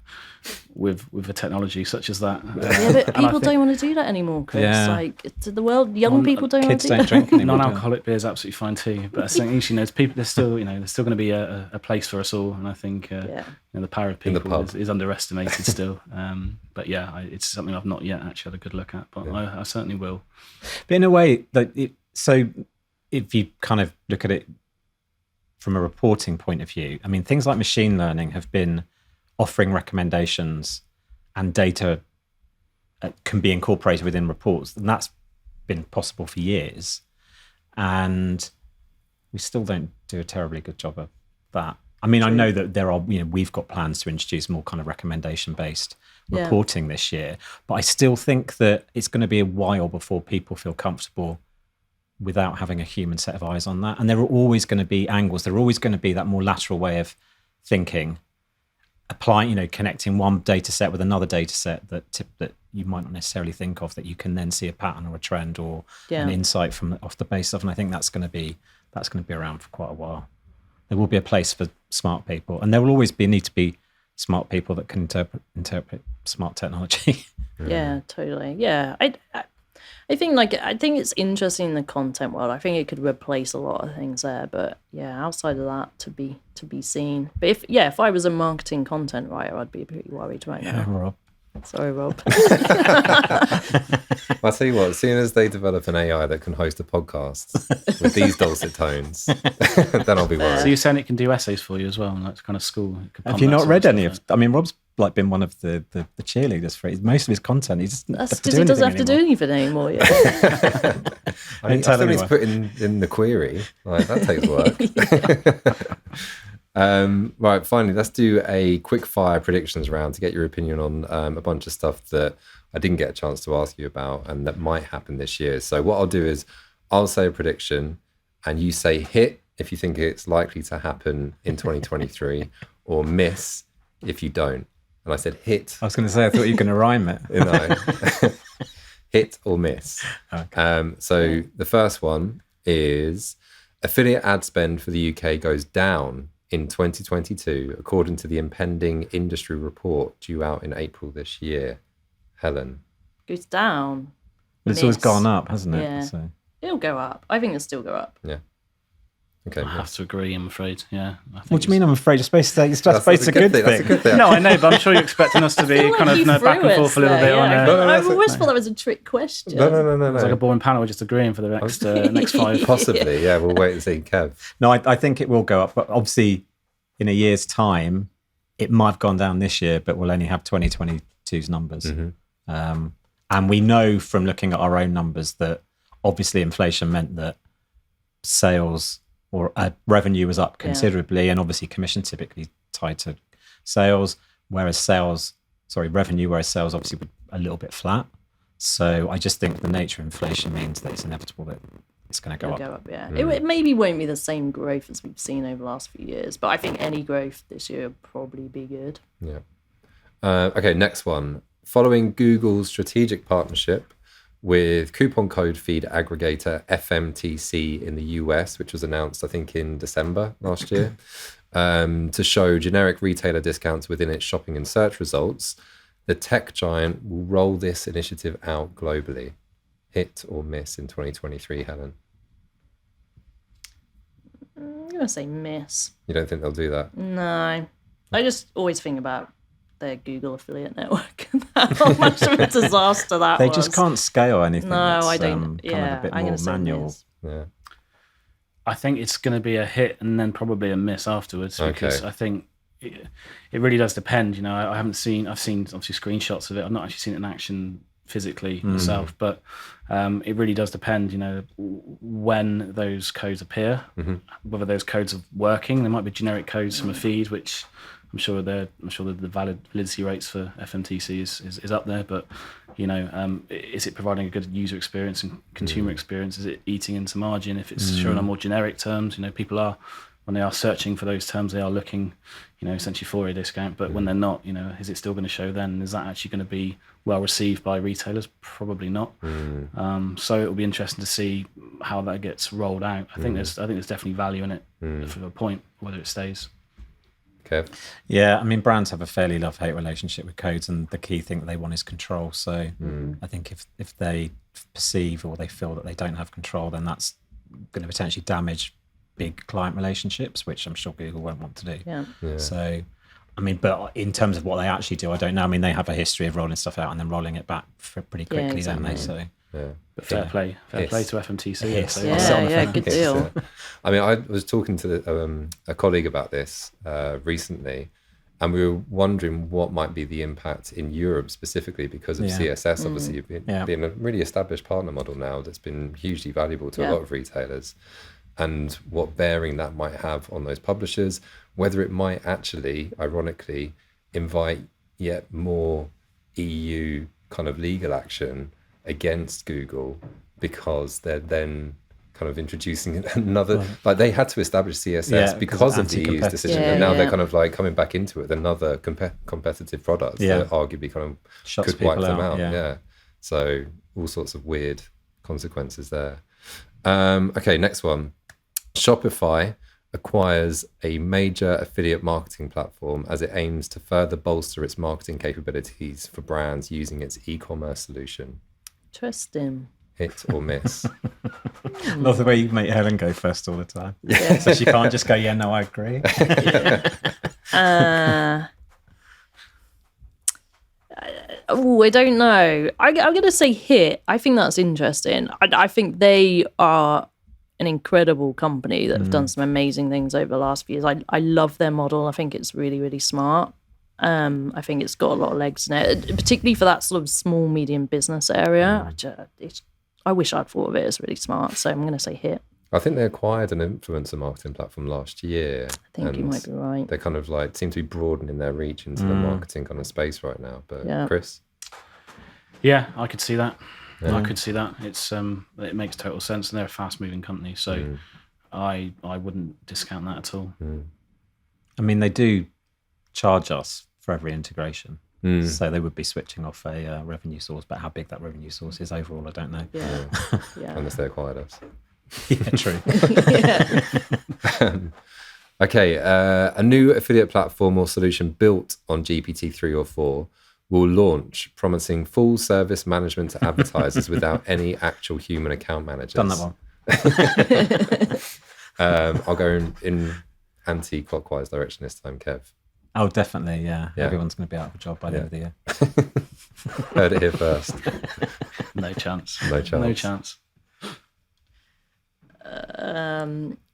[SPEAKER 3] technology such as that.
[SPEAKER 4] Yeah, but people don't want to do that anymore, Chris.
[SPEAKER 2] Yeah.
[SPEAKER 4] Like, to the world, young people don't want
[SPEAKER 2] Kids
[SPEAKER 4] to do
[SPEAKER 2] don't
[SPEAKER 4] that.
[SPEAKER 2] drink anymore.
[SPEAKER 3] Non-alcoholic beer is absolutely fine too, but I think each, there's people. There's still going to be a place for us all, and I think the power of people is underestimated still. But yeah, it's something I've not yet actually had a good look at, but I certainly will.
[SPEAKER 2] But in a way, so if you kind of look at it from a reporting point of view, I mean, things like machine learning have been offering recommendations, and data can be incorporated within reports, and that's been possible for years. And we still don't do a terribly good job of that. I mean, I know that there are, we've got plans to introduce more kind of recommendation-based reporting this year, but I still think that it's going to be a while before people feel comfortable without having a human set of eyes on that. And there are always going to be angles. There are always going to be that more lateral way of thinking, applying, connecting one data set with another data set that you might not necessarily think of, that you can then see a pattern or a trend or an insight from off the base of. And I think that's going to be around for quite a while. There will be a place for smart people, and there will always need to be smart people that can interpret smart technology.
[SPEAKER 4] Yeah, totally. Yeah, I think it's interesting in the content world. I think it could replace a lot of things there, but yeah, outside of that, to be seen. But if I was a marketing content writer, I'd be pretty worried right now.
[SPEAKER 2] Rob.
[SPEAKER 4] Sorry, Rob.
[SPEAKER 1] I'll tell you what, as soon as they develop an AI that can host a podcast with these dulcet tones, then I'll be worried.
[SPEAKER 3] So you're saying it can do essays for you as well, and that's kind of school.
[SPEAKER 2] Have you not read any of? I mean, Rob's like been one of the cheerleaders for it. Most of his content,
[SPEAKER 4] That's because he doesn't have to do anything anymore. Yeah.
[SPEAKER 1] I still need to put in the query. Like, that takes work. Right, finally, let's do a quick fire predictions round to get your opinion on a bunch of stuff that I didn't get a chance to ask you about and that might happen this year. So what I'll do is I'll say a prediction and you say hit if you think it's likely to happen in 2023 or miss if you don't. And I said hit.
[SPEAKER 2] I was going to say, I thought you were going to rhyme it.
[SPEAKER 1] No. Hit or miss. Okay. So the first one is affiliate ad spend for the UK goes down in 2022, according to the impending industry report due out in April this year. Helen.
[SPEAKER 4] Goes down.
[SPEAKER 2] It's always
[SPEAKER 4] miss.
[SPEAKER 2] gone up, hasn't it?
[SPEAKER 4] Yeah.
[SPEAKER 2] So.
[SPEAKER 4] It'll go up. I think it'll still go up.
[SPEAKER 1] Yeah. Okay.
[SPEAKER 3] I have to agree, I'm afraid. Yeah. I think
[SPEAKER 2] What do you mean? I'm afraid. It's supposed to. It's supposed
[SPEAKER 1] That's
[SPEAKER 2] to be a good thing.
[SPEAKER 1] That's a good thing.
[SPEAKER 3] No, I know, but I'm sure you're expecting us to be
[SPEAKER 4] feel like
[SPEAKER 3] kind of
[SPEAKER 4] you
[SPEAKER 3] back
[SPEAKER 4] threw
[SPEAKER 3] and forth
[SPEAKER 4] us
[SPEAKER 3] a little
[SPEAKER 4] there,
[SPEAKER 3] bit on
[SPEAKER 4] yeah.
[SPEAKER 3] a.
[SPEAKER 4] I always thought that was a trick question.
[SPEAKER 1] No.
[SPEAKER 3] It's like a boring panel just agreeing for the next 5.
[SPEAKER 1] Possibly, yeah. We'll wait and see, Kev.
[SPEAKER 2] No, I think it will go up, but obviously, in a year's time, it might have gone down this year, but we'll only have 2022's numbers. And we know from looking at our own numbers that obviously inflation meant that sales or revenue was up considerably, and obviously commission typically tied to sales, whereas revenue, whereas sales obviously were a little bit flat. So I just think the nature of inflation means that it's inevitable that it's going to go
[SPEAKER 4] It'll
[SPEAKER 2] up.
[SPEAKER 4] go up, yeah. It maybe won't be the same growth as we've seen over the last few years, but I think any growth this year will probably be good.
[SPEAKER 1] Yeah. Okay, next one. Following Google's strategic partnership with coupon code feed aggregator FMTC in the US, which was announced, I think, in December last year, to show generic retailer discounts within its shopping and search results, the tech giant will roll this initiative out globally. Hit or miss in 2023, Helen?
[SPEAKER 4] I'm going to say miss.
[SPEAKER 1] You don't think they'll do that?
[SPEAKER 4] No. I just always think about their Google affiliate network and how much of a disaster that
[SPEAKER 2] They
[SPEAKER 4] was.
[SPEAKER 2] just can't scale anything.
[SPEAKER 4] No,
[SPEAKER 2] that's,
[SPEAKER 4] I don't.
[SPEAKER 2] kind of a bit
[SPEAKER 4] I'm
[SPEAKER 2] more
[SPEAKER 4] going to say
[SPEAKER 2] manual.
[SPEAKER 4] miss.
[SPEAKER 1] Yeah.
[SPEAKER 3] I think it's going to be a hit and then probably a miss afterwards, because
[SPEAKER 1] Okay.
[SPEAKER 3] I think it really does depend. You know, I've seen obviously screenshots of it. I've not actually seen it in action physically myself, but it really does depend, you know, when those codes appear, whether those codes are working. There might be generic codes from a feed, which I'm sure that the validity rates for FMTC is up there, but you know, is it providing a good user experience and consumer experience? Is it eating into margin? If it's showing on more generic terms, you know, people are, when they are searching for those terms, they are looking, you know, essentially for a discount. But when they're not, you know, is it still going to show then? Is that actually going to be well received by retailers? Probably not. So it will be interesting to see how that gets rolled out. I think there's definitely value in it for a point, whether it stays.
[SPEAKER 1] Kev?
[SPEAKER 2] Yeah, I mean, brands have a fairly love-hate relationship with codes, and the key thing that they want is control. So I think if they perceive or they feel that they don't have control, then that's going to potentially damage big client relationships, which I'm sure Google won't want to do.
[SPEAKER 4] Yeah.
[SPEAKER 2] So, I mean, but in terms of what they actually do, I don't know. I mean, they have a history of rolling stuff out and then rolling it back pretty quickly, don't they? So,
[SPEAKER 1] Yeah.
[SPEAKER 3] But fair play to FMTC.
[SPEAKER 2] Yes.
[SPEAKER 3] So,
[SPEAKER 4] Yeah, good deal.
[SPEAKER 1] I mean, I was talking to a colleague about this recently, and we were wondering what might be the impact in Europe specifically because of CSS, obviously being a really established partner model now that's been hugely valuable to a lot of retailers, and what bearing that might have on those publishers, whether it might actually, ironically, invite yet more EU kind of legal action against Google because they're then kind of introducing another, like they had to establish CSS because of the EU's decision, and now they're kind of like coming back into it with another competitive product that arguably kind of
[SPEAKER 2] Shuts
[SPEAKER 1] could wipe
[SPEAKER 2] people
[SPEAKER 1] them out.
[SPEAKER 2] out.
[SPEAKER 1] So all sorts of weird consequences there. Okay, next one. Shopify acquires a major affiliate marketing platform as it aims to further bolster its marketing capabilities for brands using its e-commerce solution.
[SPEAKER 4] Interesting.
[SPEAKER 1] Hit or miss?
[SPEAKER 2] love the way you make Helen go first all the time. Yeah. So she can't just go, yeah, no, I agree.
[SPEAKER 4] I don't know. I'm going to say hit. I think that's interesting. I think they are an incredible company that have done some amazing things over the last few years. I love their model. I think it's really, really smart. I think it's got a lot of legs in it, particularly for that sort of small, medium business area. I wish I'd thought of it as really smart. So I'm going to say hit.
[SPEAKER 1] I think they acquired an influencer marketing platform last year.
[SPEAKER 4] I think you might be right.
[SPEAKER 1] They kind of like seem to be broadening their reach into the marketing kind of space right now. But Chris?
[SPEAKER 3] Yeah, I could see that. I could see that. It's it makes total sense, and they're a fast-moving company, so I wouldn't discount that at all.
[SPEAKER 2] I mean, they do charge us for every integration, so they would be switching off a revenue source. But how big that revenue source is overall, I don't know.
[SPEAKER 4] Yeah.
[SPEAKER 1] Unless they acquired us.
[SPEAKER 2] Yeah, true.
[SPEAKER 1] Okay, a new affiliate platform or solution built on GPT-3 or 4 will launch, promising full service management to advertisers without any actual human account managers.
[SPEAKER 2] Done that one.
[SPEAKER 1] I'll go in anti-clockwise direction this time, Kev.
[SPEAKER 2] Oh, definitely, yeah.
[SPEAKER 1] Yeah.
[SPEAKER 2] Everyone's going to be out of a job by the end of the year.
[SPEAKER 1] Heard it here first.
[SPEAKER 3] No chance.
[SPEAKER 1] No chance.
[SPEAKER 3] No chance.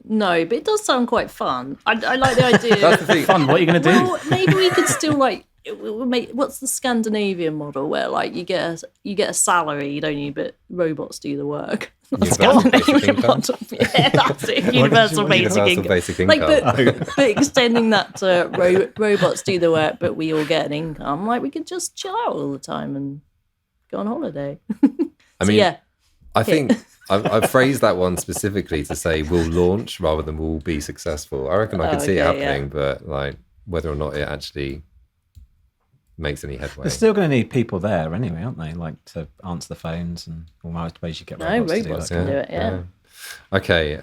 [SPEAKER 4] No, but it does sound quite fun. I like the idea.
[SPEAKER 1] That's the thing.
[SPEAKER 3] Fun. What are you going to do?
[SPEAKER 4] Well, maybe we could still like what's the Scandinavian model where like you get a salary, don't you? But robots do the work.
[SPEAKER 1] Universal basic income?
[SPEAKER 4] Yeah, that's it. Universal
[SPEAKER 1] Basic income.
[SPEAKER 4] Like, but extending that to robots do the work, but we all get an income. Like we could just chill out all the time and go on holiday.
[SPEAKER 1] I mean,
[SPEAKER 4] yeah,
[SPEAKER 1] I think I've phrased that one specifically to say we'll launch rather than we'll be successful. I reckon I could see it
[SPEAKER 4] okay,
[SPEAKER 1] happening, but like whether or not it actually makes any headway.
[SPEAKER 2] They're still going to need people there anyway, aren't they? Like to answer the phones and I suppose you get robots to do
[SPEAKER 4] robots
[SPEAKER 2] that.
[SPEAKER 4] can do it. Yeah.
[SPEAKER 1] Okay,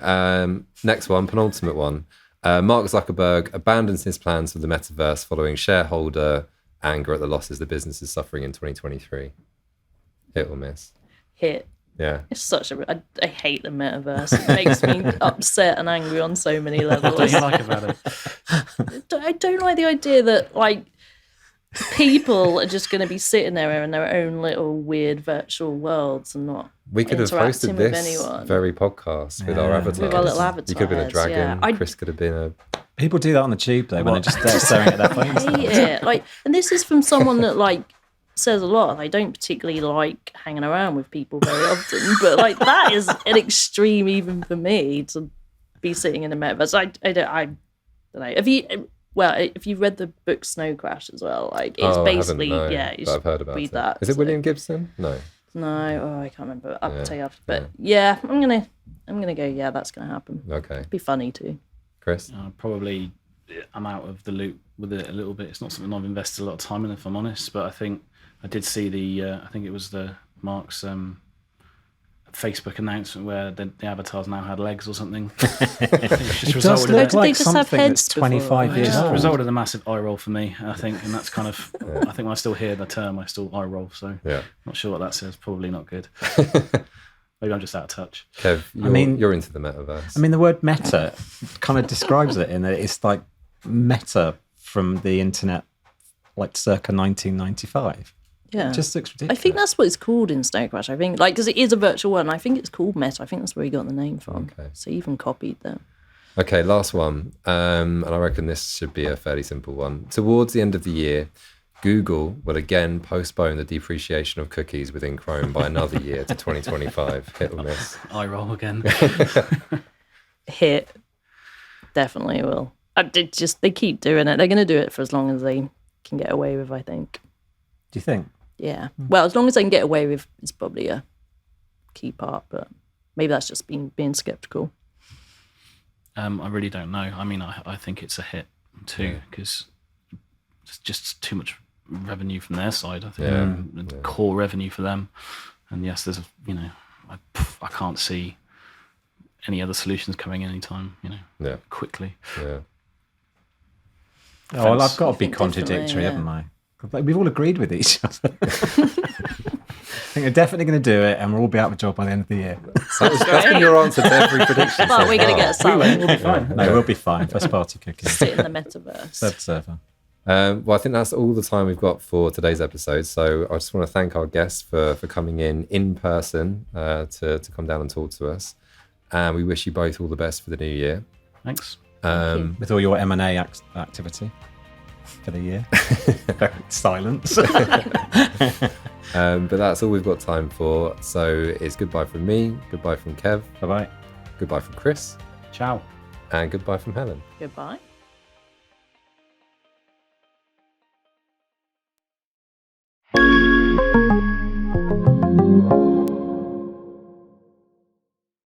[SPEAKER 1] next one, penultimate one. Mark Zuckerberg abandons his plans for the metaverse following shareholder anger at the losses the business is suffering in 2023. Hit or miss?
[SPEAKER 4] Hit.
[SPEAKER 1] Yeah.
[SPEAKER 4] It's such a. I hate the metaverse. It makes me upset and angry on so many levels.
[SPEAKER 3] What do you like about it?
[SPEAKER 4] I don't like the idea that like people are just going to be sitting there in their own little weird virtual worlds and not.
[SPEAKER 1] We could have
[SPEAKER 4] interacting
[SPEAKER 1] hosted
[SPEAKER 4] with
[SPEAKER 1] this
[SPEAKER 4] anyone.
[SPEAKER 1] very podcast with our avatars.
[SPEAKER 4] With our little avatars.
[SPEAKER 1] You could have been a dragon.
[SPEAKER 4] Yeah.
[SPEAKER 1] Chris could have been a.
[SPEAKER 2] People do that on the tube though when they're just there staring at their phones.
[SPEAKER 4] I hate it. Like, and this is from someone that like says a lot. I don't particularly like hanging around with people very often, but like that is an extreme even for me to be sitting in a metaverse. I don't know. If you've read the book Snow Crash as well, like it's basically you
[SPEAKER 1] but I've heard about
[SPEAKER 4] read
[SPEAKER 1] it.
[SPEAKER 4] that.
[SPEAKER 1] Is it William Gibson? No.
[SPEAKER 4] No, I can't remember. I'll tell you after. But yeah, I'm gonna go. Yeah, that's gonna happen.
[SPEAKER 1] Okay.
[SPEAKER 4] It'd be funny too.
[SPEAKER 1] Chris?
[SPEAKER 3] Probably I'm out of the loop with it a little bit. It's not something I've invested a lot of time in, if I'm honest. But I think I did see I think it was the Mark's Facebook announcement where the avatars now had legs or something.
[SPEAKER 2] It does look
[SPEAKER 4] Did
[SPEAKER 2] like
[SPEAKER 4] they just have
[SPEAKER 2] something
[SPEAKER 4] heads
[SPEAKER 2] that's 25
[SPEAKER 4] before?
[SPEAKER 2] years
[SPEAKER 3] Just
[SPEAKER 2] old.
[SPEAKER 3] resulted in a massive eye roll for me, I think, and that's kind of. I think when I still hear the term, I still eye roll. So not sure what that says. Probably not good. Maybe I'm just out of touch.
[SPEAKER 1] Kev, you're into the metaverse.
[SPEAKER 2] I mean, the word meta kind of describes it in that it's like meta from the internet, like circa 1995.
[SPEAKER 4] Yeah,
[SPEAKER 2] It just looks ridiculous.
[SPEAKER 4] I think that's what it's called in Snow Crash. I think because it is a virtual one. I think it's called Meta. I think that's where he got the name from.
[SPEAKER 1] Okay.
[SPEAKER 4] So he even copied them.
[SPEAKER 1] Okay, last one. And I reckon this should be a fairly simple one. Towards the end of the year, Google will again postpone the depreciation of cookies within Chrome by another year to 2025. Hit or miss?
[SPEAKER 3] Eye roll again.
[SPEAKER 4] Hit. Definitely will. They keep doing it. They're going to do it for as long as they can get away with, I think.
[SPEAKER 2] Do you think?
[SPEAKER 4] Yeah. Well, as long as they can get away with, it's probably a key part. But maybe that's just being skeptical.
[SPEAKER 3] I really don't know. I mean, I think it's a hit too because it's just too much revenue from their side. I think core revenue for them. And yes, there's I can't see any other solutions coming anytime quickly.
[SPEAKER 1] Yeah.
[SPEAKER 2] Oh, well, I've got to be
[SPEAKER 4] think
[SPEAKER 2] contradictory,
[SPEAKER 4] definitely,
[SPEAKER 2] haven't I? Like, we've all agreed with each other. I think they're definitely going to do it, and we'll all be out of a job by the end of the year.
[SPEAKER 1] That's been your answer to every prediction.
[SPEAKER 4] But
[SPEAKER 1] so
[SPEAKER 4] we're going to
[SPEAKER 1] far.
[SPEAKER 4] get a salad.
[SPEAKER 3] We'll be fine.
[SPEAKER 2] No, we'll be fine. First party cooking.
[SPEAKER 4] Sit in the metaverse.
[SPEAKER 2] Third server.
[SPEAKER 1] Well, I think that's all the time we've got for today's episode. So I just want to thank our guests for coming in person to come down and talk to us. And we wish you both all the best for the new year.
[SPEAKER 3] Thanks.
[SPEAKER 2] With all your M&A activity for the year. Silence.
[SPEAKER 1] But that's all we've got time for. So it's goodbye from me, goodbye from Kev,
[SPEAKER 2] Bye-bye.
[SPEAKER 1] goodbye from Chris,
[SPEAKER 3] Ciao.
[SPEAKER 1] and goodbye from Helen.
[SPEAKER 4] Goodbye.